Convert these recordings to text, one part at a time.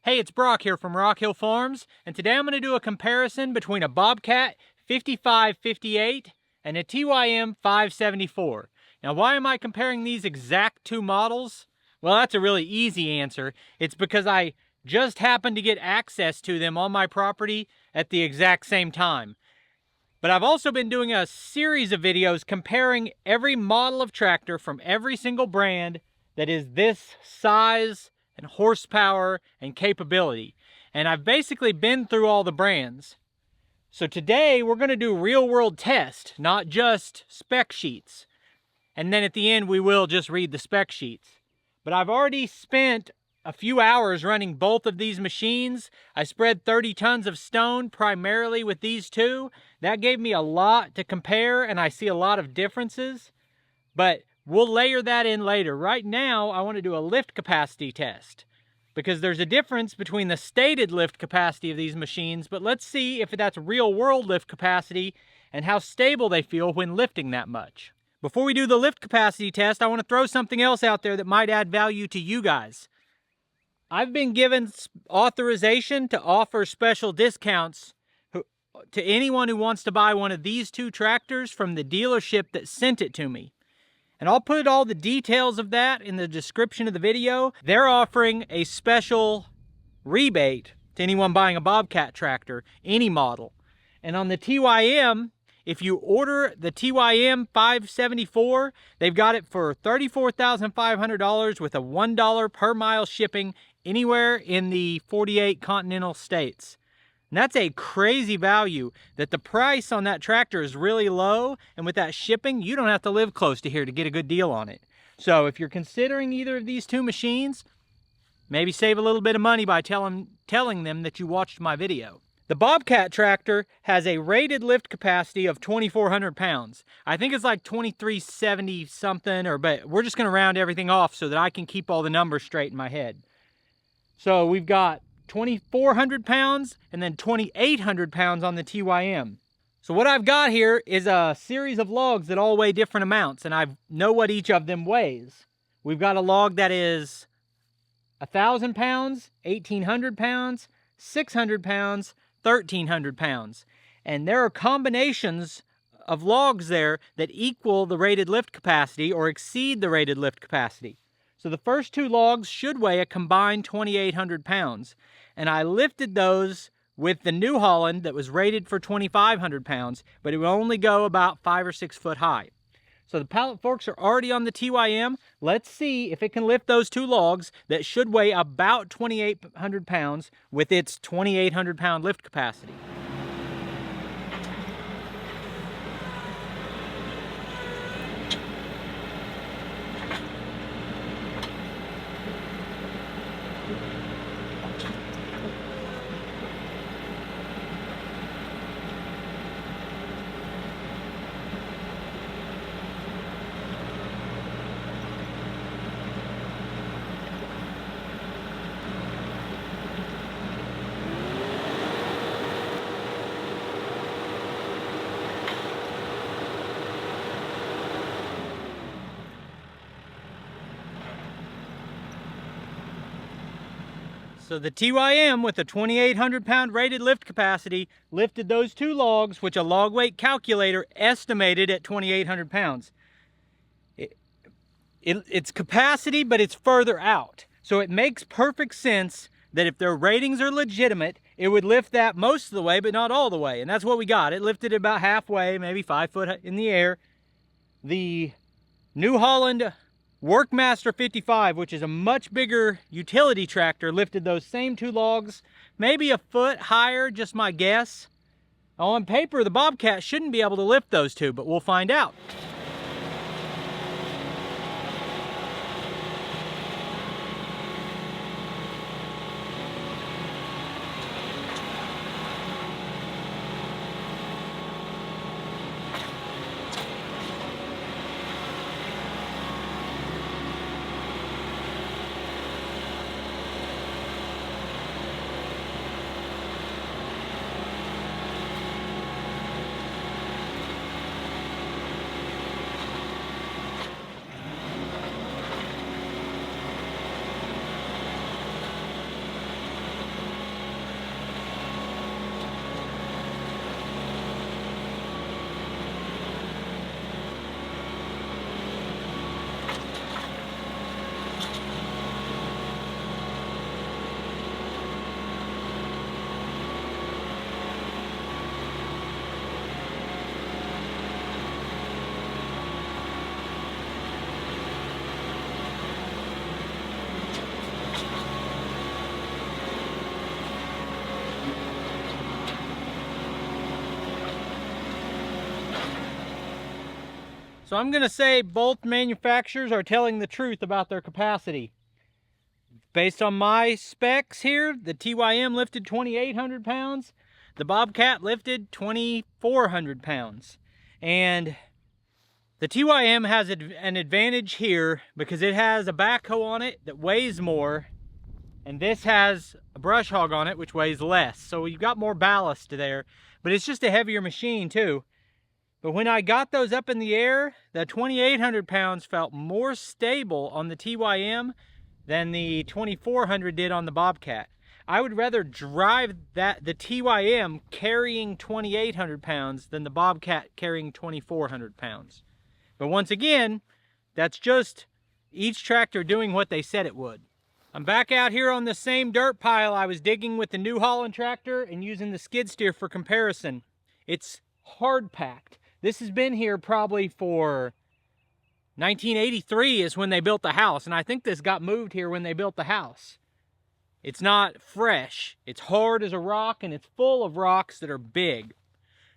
Hey, it's Brock here from Rock Hill Farms, and today I'm going to do a comparison between a Bobcat 5558 and a TYM 574. Now, why am I comparing these exact two models? Well, that's a really easy answer. It's because I just happened to get access to them on my property at the exact same time. But I've also been doing a series of videos comparing every model of tractor from every single brand that is this size and horsepower and capability. And I've basically been through all the brands. So today we're going to do real world test, not just spec sheets. And then at the end we will just read the spec sheets. But I've already spent a few hours running both of these machines. I spread 30 tons of stone primarily with these two. That gave me a lot to compare, and I see a lot of differences. But we'll layer that in later. Right now, I want to do a lift capacity test because there's a difference between the stated lift capacity of these machines, but let's see if that's real world lift capacity and how stable they feel when lifting that much. Before we do the lift capacity test, I want to throw something else out there that might add value to you guys. I've been given authorization to offer special discounts to anyone who wants to buy one of these two tractors from the dealership that sent it to me. And I'll put all the details of that in the description of the video. They're offering a special rebate to anyone buying a Bobcat tractor, any model. And on the TYM, if you order the TYM 574, they've got it for $34,500 with a $1 per mile shipping anywhere in the 48 continental states. And that's a crazy value, that the price on that tractor is really low, and with that shipping, you don't have to live close to here to get a good deal on it. So if you're considering either of these two machines, maybe save a little bit of money by telling them that you watched my video. The Bobcat tractor has a rated lift capacity of 2,400 pounds. I think it's like 2,370 something, but we're just going to round everything off so that I can keep all the numbers straight in my head. So we've got 2,400 pounds and then 2,800 pounds on the TYM. So what I've got here is a series of logs that all weigh different amounts, and I know what each of them weighs. We've got a log that is 1,000 pounds, 1,800 pounds, 600 pounds, 1,300 pounds. And there are combinations of logs there that equal the rated lift capacity or exceed the rated lift capacity. So the first two logs should weigh a combined 2,800 pounds. And I lifted those with the New Holland that was rated for 2,500 pounds, but it will only go about 5 or 6 foot high. So the pallet forks are already on the TYM. Let's see if it can lift those two logs that should weigh about 2,800 pounds with its 2,800 pound lift capacity. So the TYM with a 2,800 pound rated lift capacity lifted those two logs, which a log weight calculator estimated at 2,800 pounds. It's capacity, but it's further out. So it makes perfect sense that if their ratings are legitimate, it would lift that most of the way, but not all the way. And that's what we got. It lifted about halfway, maybe 5 foot in the air. The New Holland Workmaster 55, which is a much bigger utility tractor, lifted those same two logs maybe a foot higher, just my guess. On paper, the Bobcat shouldn't be able to lift those two, but we'll find out. So I'm gonna say both manufacturers are telling the truth about their capacity. Based on my specs here, the TYM lifted 2,800 pounds. The Bobcat lifted 2,400 pounds. And the TYM has an advantage here because it has a backhoe on it that weighs more, and this has a brush hog on it which weighs less. So you've got more ballast there, but it's just a heavier machine too. But when I got those up in the air, the 2,800 pounds felt more stable on the TYM than the 2,400 did on the Bobcat. I would rather drive the TYM carrying 2,800 pounds than the Bobcat carrying 2,400 pounds. But once again, that's just each tractor doing what they said it would. I'm back out here on the same dirt pile I was digging with the New Holland tractor and using the skid steer for comparison. It's hard packed. This has been here probably for 1983 is when they built the house, and I think this got moved here when they built the house. It's not fresh. It's hard as a rock, and it's full of rocks that are big.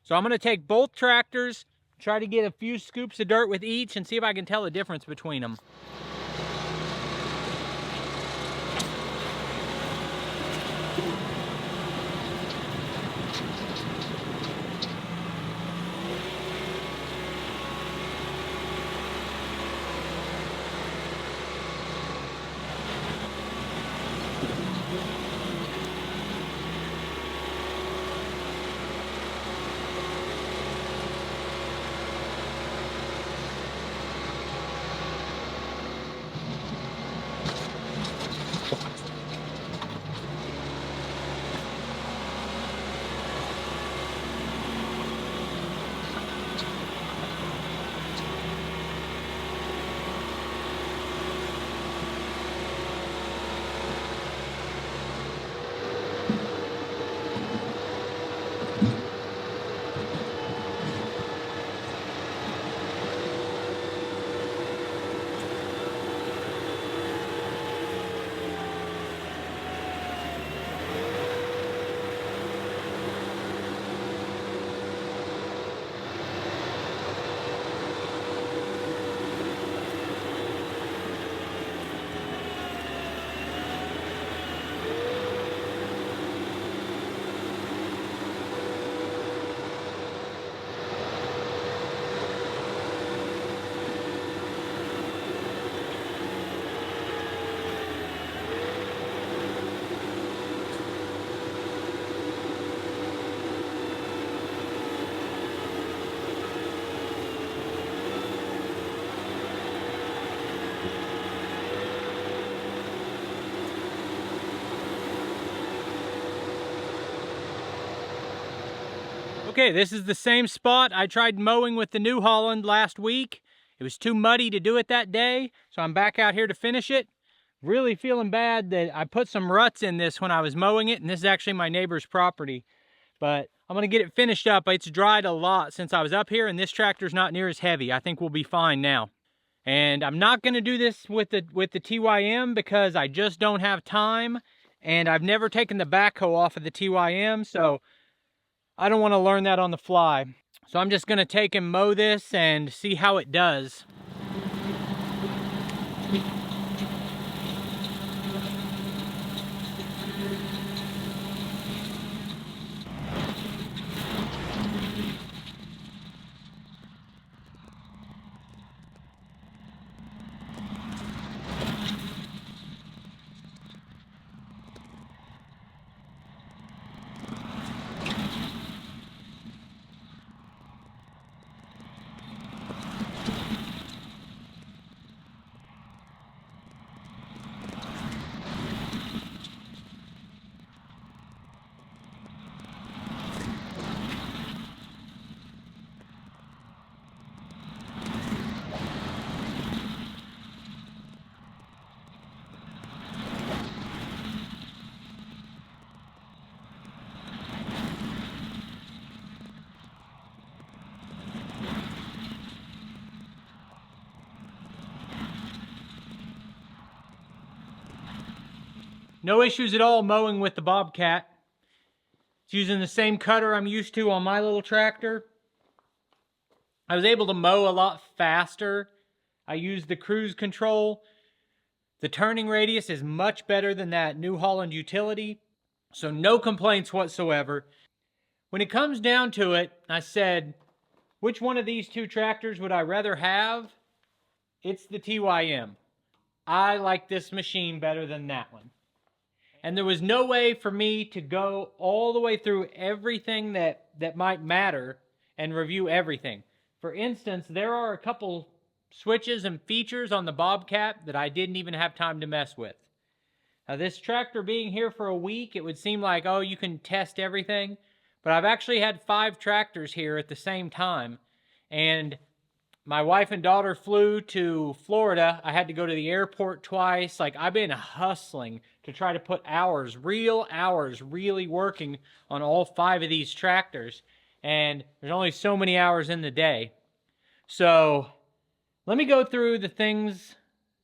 So I'm going to take both tractors, try to get a few scoops of dirt with each, and see if I can tell the difference between them. Okay, this is the same spot I tried mowing with the New Holland last week. It was too muddy to do it that day, so I'm back out here to finish it. Really feeling bad that I put some ruts in this when I was mowing it, and this is actually my neighbor's property. But I'm gonna get it finished up. It's dried a lot since I was up here, and this tractor's not near as heavy. I think we'll be fine now. And I'm not gonna do this with the TYM because I just don't have time, and I've never taken the backhoe off of the TYM, so I don't want to learn that on the fly. So I'm just going to take and mow this and see how it does. No issues at all mowing with the Bobcat. It's using the same cutter I'm used to on my little tractor. I was able to mow a lot faster. I used the cruise control. The turning radius is much better than that New Holland utility, so no complaints whatsoever. When it comes down to it, I said, which one of these two tractors would I rather have? It's the TYM. I like this machine better than that one. And there was no way for me to go all the way through everything that might matter and review everything. For instance, there are a couple switches and features on the Bobcat that I didn't even have time to mess with. Now, this tractor being here for a week, it would seem like, oh, you can test everything. But I've actually had 5 tractors here at the same time. And my wife and daughter flew to Florida. I had to go to the airport twice. Like, I've been hustling to try to put hours, real hours, really working on all 5 of these tractors. And there's only so many hours in the day. So let me go through the things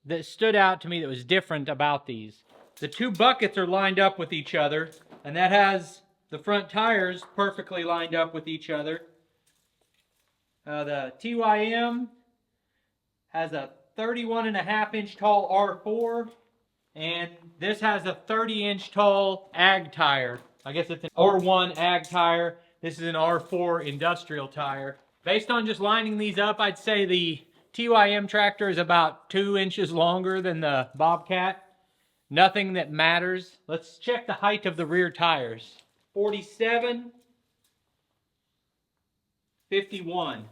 that stood out to me that was different about these. The 2 buckets are lined up with each other, and that has the front tires perfectly lined up with each other. The TYM has a 31.5-inch tall R4, and this has a 30-inch tall ag tire. I guess it's an R1 ag tire. This is an R4 industrial tire. Based on just lining these up, I'd say the TYM tractor is about 2 inches longer than the Bobcat. Nothing that matters. Let's check the height of the rear tires. 47, 51.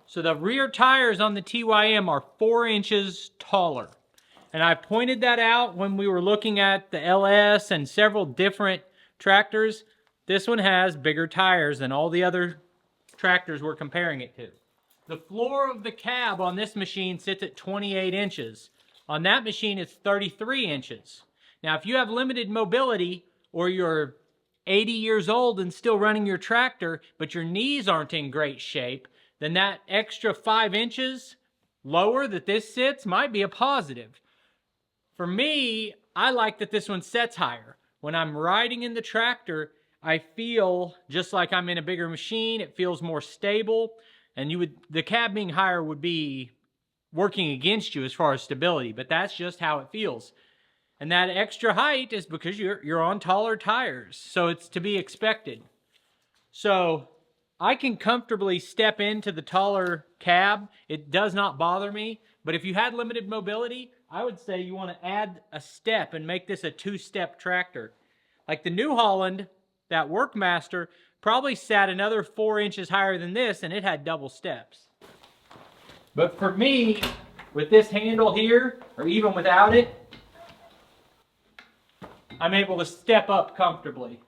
So the rear tires on the TYM are 4 inches taller. And I pointed that out when we were looking at the LS and several different tractors. This one has bigger tires than all the other tractors we're comparing it to. The floor of the cab on this machine sits at 28 inches. On that machine, it's 33 inches. Now, if you have limited mobility or you're 80 years old and still running your tractor, but your knees aren't in great shape, then that extra 5 inches lower that this sits might be a positive. For me, I like that this one sets higher. When I'm riding in the tractor, I feel just like I'm in a bigger machine. It feels more stable, and the cab being higher would be working against you as far as stability, but that's just how it feels. And that extra height is because you're on taller tires, so it's to be expected. So I can comfortably step into the taller cab. It does not bother me, but if you had limited mobility, I would say you want to add a step and make this a 2-step tractor. Like the New Holland, that Workmaster, probably sat another 4 inches higher than this, and it had double steps. But for me, with this handle here, or even without it, I'm able to step up comfortably.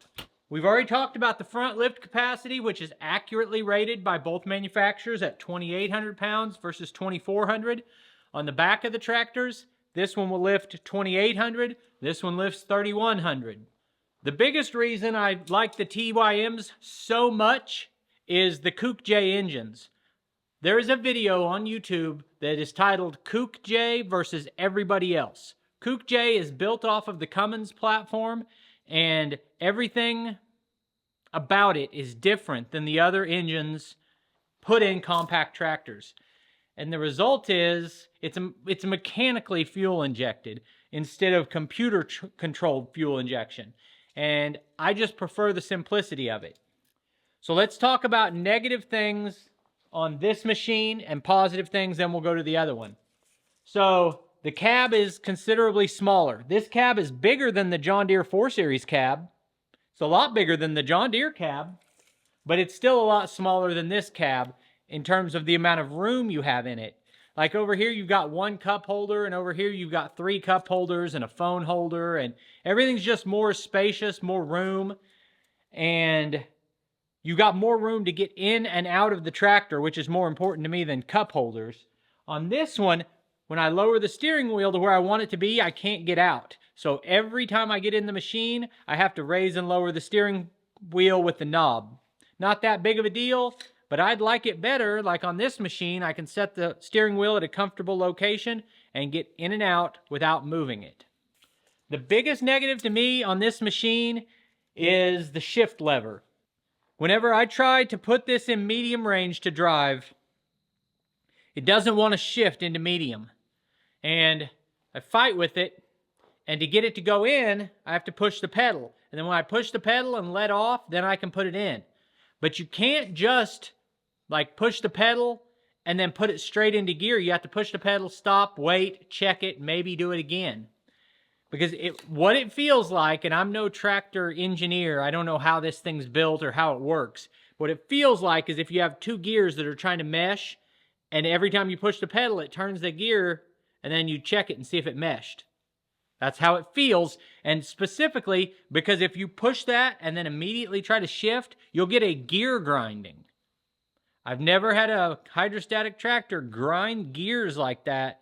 We've already talked about the front lift capacity, which is accurately rated by both manufacturers at 2,800 pounds versus 2,400. On the back of the tractors, this one will lift 2,800, this one lifts 3,100. The biggest reason I like the TYMs so much is the Kukje engines. There is a video on YouTube that is titled Kukje versus everybody else. Kukje is built off of the Cummins platform, and everything about it is different than the other engines put in compact tractors. And the result is it's mechanically fuel injected instead of computer controlled fuel injection. And I just prefer the simplicity of it. So let's talk about negative things on this machine and positive things, then we'll go to the other one. So the cab is considerably smaller. This cab is bigger than the John Deere 4 Series cab. It's a lot bigger than the John Deere cab, but it's still a lot smaller than this cab in terms of the amount of room you have in it. Like over here, you've got 1 cup holder, and over here, you've got 3 cup holders and a phone holder, and everything's just more spacious, more room, and you got more room to get in and out of the tractor, which is more important to me than cup holders. On this one, when I lower the steering wheel to where I want it to be, I can't get out. So every time I get in the machine, I have to raise and lower the steering wheel with the knob. Not that big of a deal, but I'd like it better. Like on this machine, I can set the steering wheel at a comfortable location and get in and out without moving it. The biggest negative to me on this machine is the shift lever. Whenever I try to put this in medium range to drive, it doesn't want to shift into medium. And I fight with it, and to get it to go in, I have to push the pedal. And then when I push the pedal and let off, then I can put it in. But you can't just like push the pedal and then put it straight into gear. You have to push the pedal, stop, wait, check it, maybe do it again. Because what it feels like, and I'm no tractor engineer, I don't know how this thing's built or how it works. What it feels like is if you have two gears that are trying to mesh, and every time you push the pedal, it turns the gear, and then you check it and see if it meshed. That's how it feels, and specifically, because if you push that and then immediately try to shift, you'll get a gear grinding. I've never had a hydrostatic tractor grind gears like that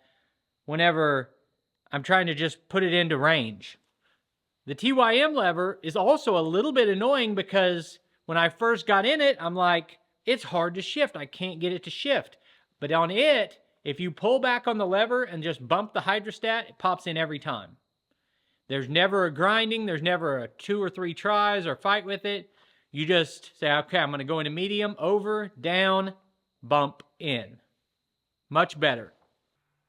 whenever I'm trying to just put it into range. The TYM lever is also a little bit annoying because when I first got in it, I'm like, it's hard to shift. I can't get it to shift. But on it, if you pull back on the lever and just bump the hydrostat, it pops in every time. There's never a grinding. There's never a 2 or 3 tries or fight with it. You just say, okay, I'm going to go into medium, over, down, bump, in. Much better.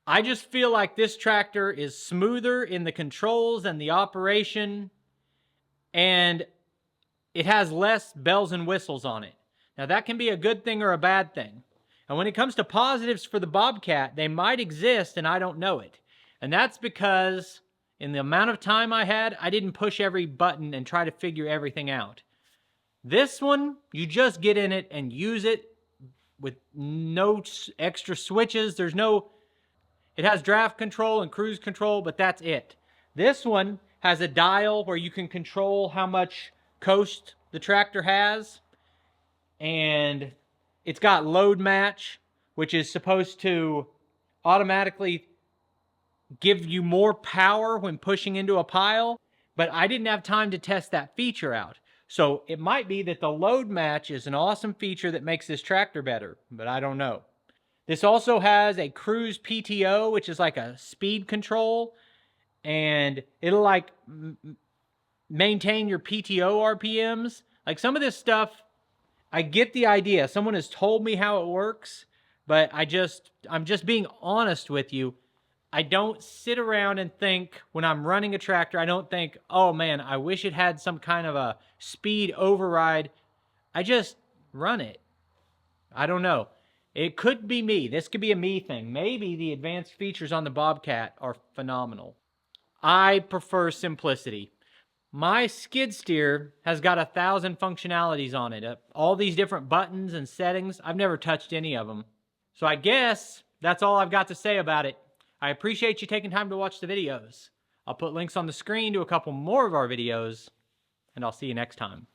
I just feel like this tractor is smoother in the controls and the operation, and it has less bells and whistles on it. Now that can be a good thing or a bad thing. And when it comes to positives for the Bobcat, they might exist and I don't know it. And that's because in the amount of time I had, I didn't push every button and try to figure everything out. This one, you just get in it and use it with no extra switches. It has draft control and cruise control, but that's it. This one has a dial where you can control how much coast the tractor has. And it's got load match, which is supposed to automatically give you more power when pushing into a pile. But I didn't have time to test that feature out. So it might be that the load match is an awesome feature that makes this tractor better, but I don't know. This also has a cruise PTO, which is like a speed control, and it'll like maintain your PTO RPMs. Like some of this stuff, I get the idea. Someone has told me how it works, but I'm just being honest with you. I don't sit around and think when I'm running a tractor, I don't think, oh man, I wish it had some kind of a speed override. I just run it. I don't know. It could be me. This could be a me thing. Maybe the advanced features on the Bobcat are phenomenal. I prefer simplicity. My skid steer has got 1,000 functionalities on it. All these different buttons and settings. I've never touched any of them. So I guess that's all I've got to say about it. I appreciate you taking time to watch the videos. I'll put links on the screen to a couple more of our videos, and I'll see you next time.